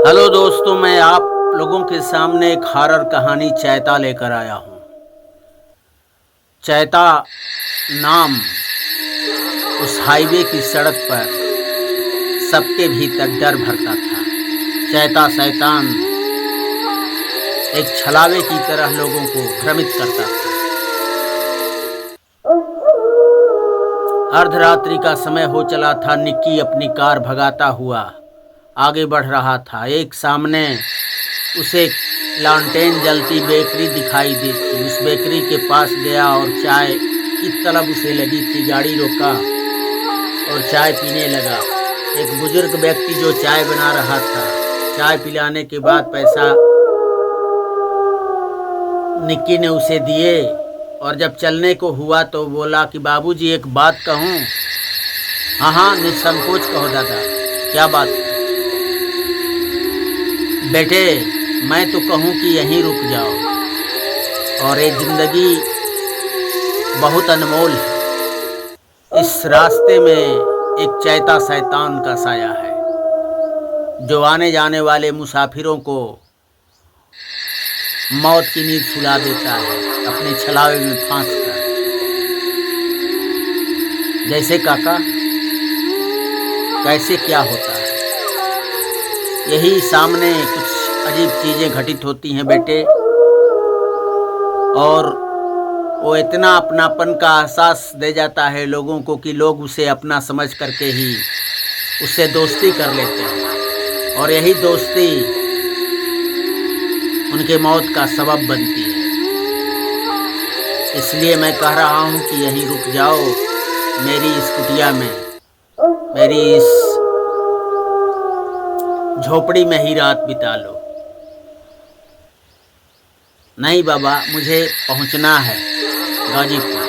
Hello दोस्तों, मैं आप लोगों के सामने एक हॉरर कहानी चैता लेकर आया हूँ। चैता नाम उस हाईवे की सड़क पर सबके भीतर डर भरता था। चैता शैतान एक छलावे की तरह लोगों को भ्रमित करता था। अर्धरात्रि का समय हो चला था। निक्की अपनी कार भगाता हुआ आगे बढ़ रहा था। एक सामने उसे लालटेन जलती बेकरी दिखाई दी थी। उस बेकरी के पास गया और चाय की तलब उसे लगी थी। गाड़ी रोका और चाय पीने लगा। एक बुजुर्ग व्यक्ति जो चाय बना रहा था, चाय पिलाने के बाद पैसा निक्की ने उसे दिए और जब चलने को हुआ तो बोला कि बाबूजी एक बात कहूँ। हाँ हाँ, निसंकोच कहो दादा, क्या बात है? बेटे, मैं तो कहूँ कि यहीं रुक जाओ, और ये जिंदगी बहुत अनमोल है। इस रास्ते में एक चैता शैतान का साया है जो आने जाने वाले मुसाफिरों को मौत की नींद सुला देता है अपने छलावे में फांस कर। जैसे काका, कैसे क्या होता है? यही सामने कुछ अजीब चीजें घटित होती हैं बेटे, और वो इतना अपनापन का एहसास दे जाता है लोगों को कि लोग उसे अपना समझ करके ही उससे दोस्ती कर लेते हैं, और यही दोस्ती उनके मौत का सबब बनती है। इसलिए मैं कह रहा हूँ कि यहीं रुक जाओ, मेरी इस कुटिया में, मेरी इस झोपड़ी में ही रात बिता लो। नहीं बाबा, मुझे पहुंचना है गाजीपुर,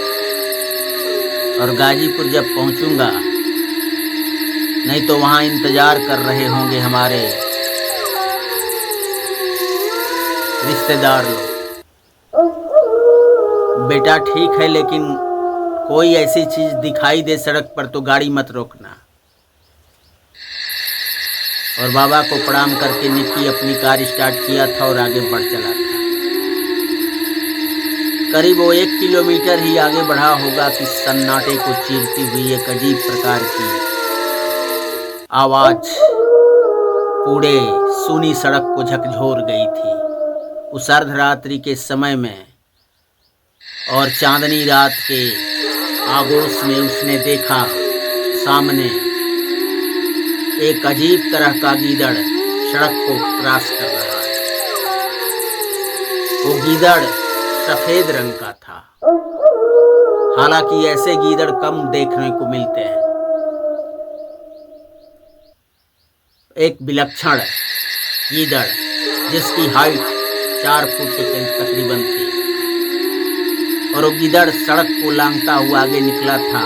और गाजीपुर जब पहुंचूंगा, नहीं तो वहां इंतजार कर रहे होंगे हमारे रिश्तेदार लोग। बेटा ठीक है, लेकिन कोई ऐसी चीज दिखाई दे सड़क पर तो गाड़ी मत रोकना। और बाबा को प्रणाम करके निक्की अपनी कार स्टार्ट किया था और आगे बढ़ चला था। करीब वो 1 किलोमीटर ही आगे बढ़ा होगा कि सन्नाटे को चीरती हुई एक अजीब प्रकार की आवाज पूरे सूनी सड़क को झकझोर गई थी। उस अर्धरात्रि के समय में और चांदनी रात के आगोश में उसने देखा सामने एक अजीब तरह का गीदड़ सड़क को क्रॉस कर रहा है। वो गीदड़ सफेद रंग का था। हालांकि ऐसे गीदड़ कम देखने को मिलते हैं। एक विलक्षण गीदड़ जिसकी हाइट 4 फुट के करीब तकरीबन थी, और वो गीदड़ सड़क को लांघता हुआ आगे निकला था।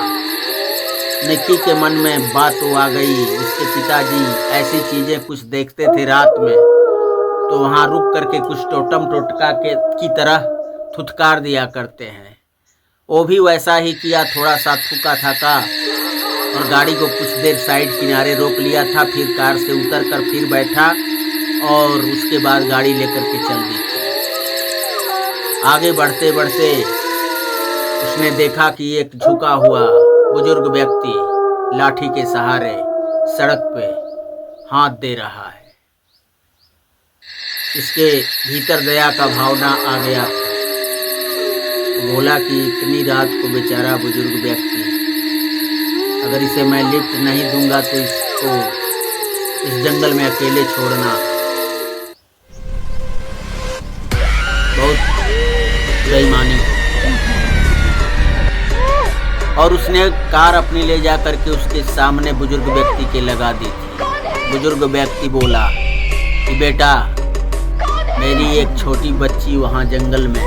निक्की के मन में बात तो आ गई। उसके पिताजी ऐसी चीजें कुछ देखते थे रात में, तो वहां रुक करके कुछ टोटम टोटका की तरह थुतकार दिया करते हैं। वो भी वैसा ही किया, थोड़ा सा थूका थाका और गाड़ी को कुछ देर साइड किनारे रोक लिया था। फिर कार से उतर कर फिर बैठा और उसके बाद गाड़ी लेकर के चल दी थी। आगे बढ़ते बढ़ते उसने देखा कि एक झुका हुआ बुजुर्ग व्यक्ति लाठी के सहारे सड़क पे हाथ दे रहा है। इसके भीतर दया का भावना आ गया था। बोला कि इतनी रात को बेचारा बुजुर्ग व्यक्ति, अगर इसे मैं लिफ्ट नहीं दूंगा तो इसको इस जंगल में अकेले छोड़ना बहुत बेईमानी है। और उसने कार अपनी ले जा करके उसके सामने बुजुर्ग व्यक्ति के लगा दी थी। बुजुर्ग व्यक्ति बोला कि बेटा, मेरी एक छोटी बच्ची वहाँ जंगल में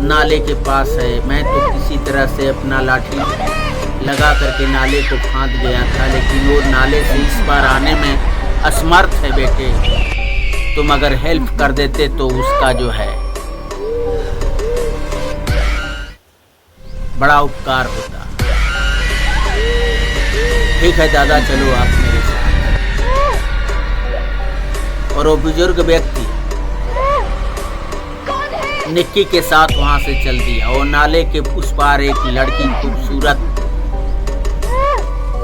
नाले के पास है। मैं तो किसी तरह से अपना लाठी लगा करके नाले को फांद गया था, लेकिन वो नाले से इस पार आने में असमर्थ है। बेटे, तुम अगर हेल्प कर देते तो उसका जो है बड़ा उपकार होता। ठीक है दादा, चलो आप मेरे साथ। और वो बुजुर्ग व्यक्ति निक्की के साथ वहां से चल दिया। और नाले के उस पार एक लड़की खूबसूरत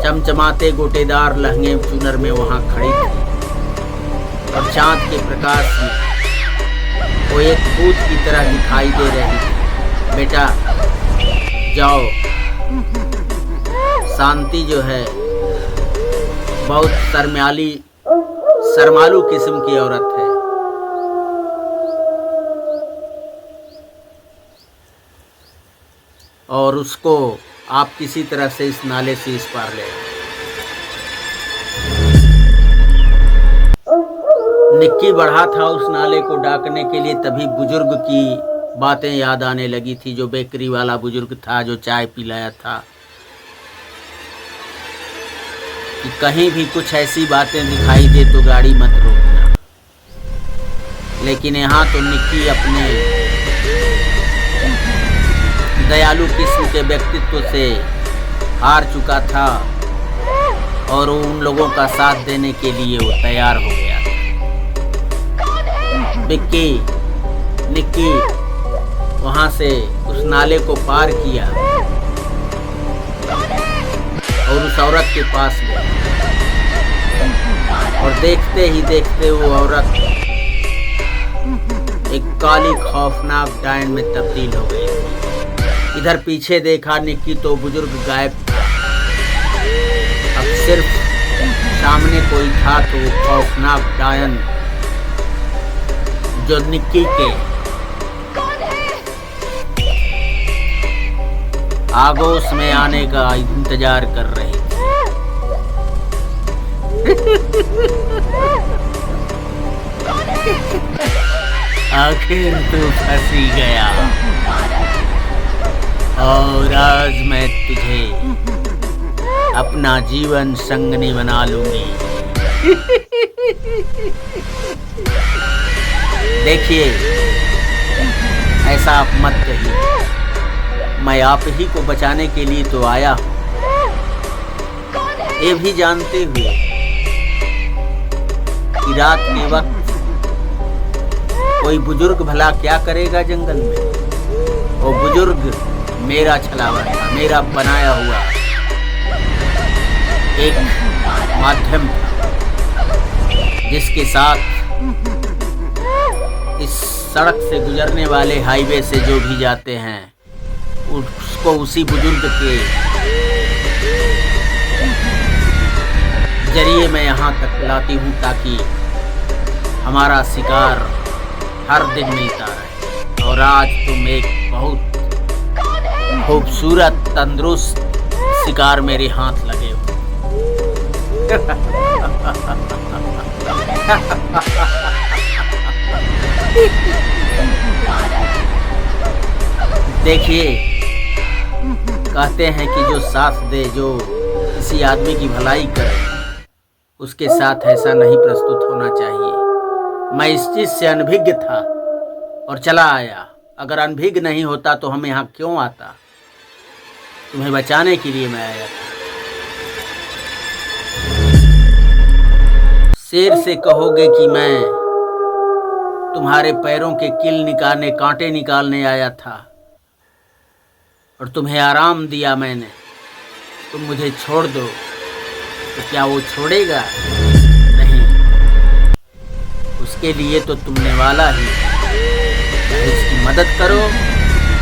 चमचमाते गोटेदार लहंगे चुनर में वहां खड़ी थी और चांद के प्रकाश में वो एक भूत की तरह दिखाई दे रही थी। बेटा जाओ, शांति जो है बहुत शर्मालू किस्म की औरत है। और उसको आप किसी तरह से इस नाले से इस पार ले आए। निक्की बढ़ा था उस नाले को डाकने के लिए, तभी बुजुर्ग की बातें याद आने लगी थी। जो बेकरी वाला बुजुर्ग था जो चाय पिलाया था कि कहीं भी कुछ ऐसी बातें दिखाई दे तो गाड़ी मत रोकना। लेकिन यहाँ तो निक्की अपने दयालु किस्म के व्यक्तित्व से हार चुका था और उन लोगों का साथ देने के लिए वो तैयार हो गया था। निक्की वहां से उस नाले को पार किया और उस औरत के पास गया और देखते ही देखते वो औरत एक काली खौफनाक डायन में तब्दील हो गई। इधर पीछे देखा निक्की तो बुजुर्ग गायब था। अब सिर्फ सामने कोई था तो वो खौफनाक डायन जो निक्की के आगोश में आने का इंतजार कर रही थी। आखिर तू फंसी गया और आज मैं तुझे अपना जीवन संगनी बना लूंगी। देखिए, ऐसा आप मत कहिए। मैं आप ही को बचाने के लिए तो आया हूं, ये भी जानते हुए कि रात के वक्त कोई बुजुर्ग भला क्या करेगा जंगल में। वो बुजुर्ग मेरा छलावा था, मेरा बनाया हुआ एक माध्यम था जिसके साथ इस सड़क से गुजरने वाले हाईवे से जो भी जाते हैं उसको उसी बुजुर्ग के जरिए मैं यहाँ तक लाती हूँ ताकि हमारा शिकार हर दिन मिलता रहे। और आज तुम एक बहुत खूबसूरत तंदुरुस्त शिकार मेरे हाथ लगे हो। देखिए, कहते हैं कि जो साथ दे, जो किसी आदमी की भलाई करे, उसके साथ ऐसा नहीं प्रस्तुत होना चाहिए। मैं इस चीज से अनभिज्ञ था और चला आया। अगर अनभिज्ञ नहीं होता तो हम यहाँ क्यों आता? तुम्हें बचाने के लिए मैं आया था। शेर से कहोगे कि मैं तुम्हारे पैरों के कील निकालने, कांटे निकालने आया था और तुम्हें आराम दिया मैंने, तुम मुझे छोड़ दो, तो क्या वो छोड़ेगा? नहीं। उसके लिए तो तुमने वाला ही, चाहे उसकी मदद करो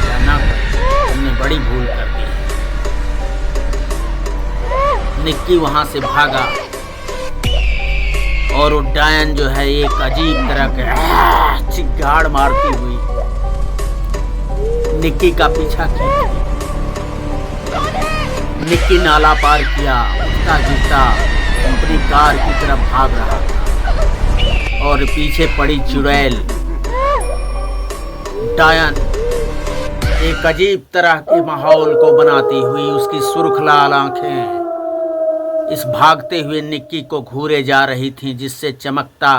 या ना करो, तुमने बड़ी भूल कर दी। निक्की वहां से भागा और वो डायन जो है एक अजीब तरह के चिगाड़ मारती हुई निक्की का पीछा खींची। निक्की नाला पार किया, उठता गिरता अपनी कार की तरफ भाग रहा था और पीछे पड़ी चुड़ैल डायन एक अजीब तरह के माहौल को बनाती हुई, उसकी सुर्ख लाल आंखें इस भागते हुए निक्की को घूरे जा रही थीं, जिससे चमकता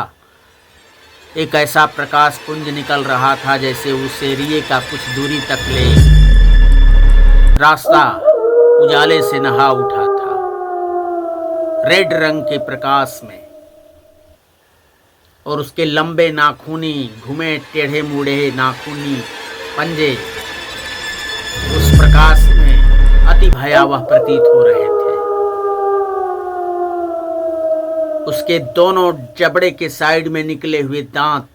एक ऐसा प्रकाश पुंज निकल रहा था जैसे उस एरिये का कुछ दूरी तक ले रास्ता उजाले से नहा उठा था। रेड रंग के प्रकाश में और उसके लंबे नाखूनी घुमे टेढ़े मुड़े नाखूनी पंजे उस प्रकाश में अति भयावह प्रतीत हो रहे थे। उसके दोनों जबड़े के साइड में निकले हुए दांत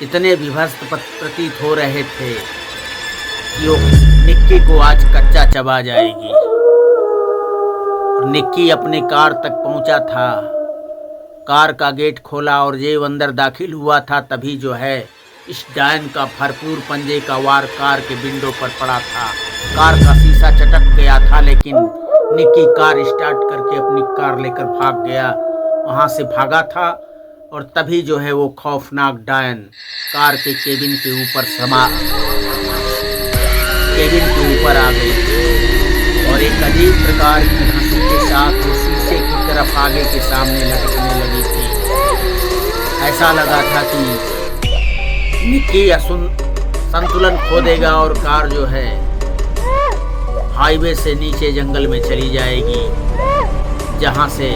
इतने विभत्स प्रतीत हो रहे थे कि वो निक्की को आज कच्चा चबा जाएगी। निक्की अपने कार तक पहुंचा था। कार का गेट खोला और ये अंदर दाखिल हुआ था, तभी जो है इस डायन का भरपूर पंजे का वार कार के विंडो पर पड़ा था। कार का शीशा चटक गया था, लेकिन निक्की कार स्टार्ट करके अपनी कार लेकर भाग गया। वहां से भागा था और तभी जो है वो खौफनाक डायन कार के केबिन के ऊपर आ गई और एक अजीब प्रकार की हंसी के साथ वो शीशे की तरफ आगे के सामने लटकने लगी थी। ऐसा लगा था कि निक्की संतुलन खो देगा और कार जो है हाईवे से नीचे जंगल में चली जाएगी, जहां से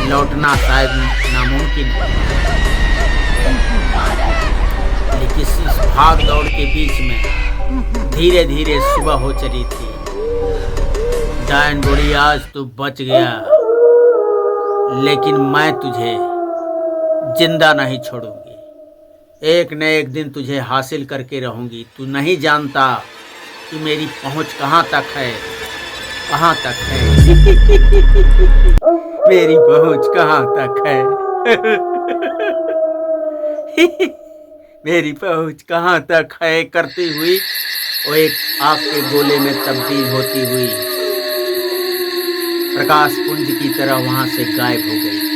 लौटना शायद नामुमकिन है। लेकिन इस भाग दौड़ के बीच में धीरे धीरे सुबह हो चली थी। डायन बोली, आज तू बच गया, लेकिन मैं तुझे जिंदा नहीं छोड़ूंगी। एक न एक दिन तुझे हासिल करके रहूंगी। तू नहीं जानता कि मेरी पहुंच कहां तक है, कहां तक है। मेरी पहुंच कहां तक है। मेरी पहुंच कहां तक है करती हुई वो एक आग के गोले में तब्दील होती हुई प्रकाश पुंज की तरह वहां से गायब हो गई थी।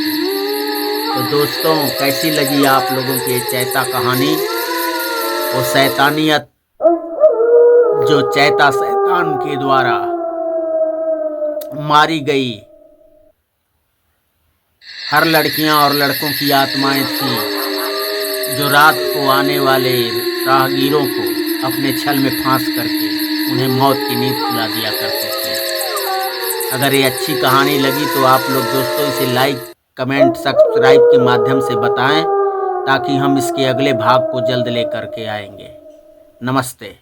तो दोस्तों, कैसी लगी आप लोगों की चैता कहानी? वो शैतानियत जो चैता शैतान के द्वारा मारी गई हर लड़कियां और लड़कों की आत्माएं थी, जो रात को आने वाले राहगीरों को अपने छल में फांस करके उन्हें मौत की नींद सुला दिया करते थे। अगर ये अच्छी कहानी लगी तो आप लोग दोस्तों इसे लाइक, कमेंट, सब्सक्राइब के माध्यम से बताएं, ताकि हम इसके अगले भाग को जल्द लेकर के आएंगे। नमस्ते।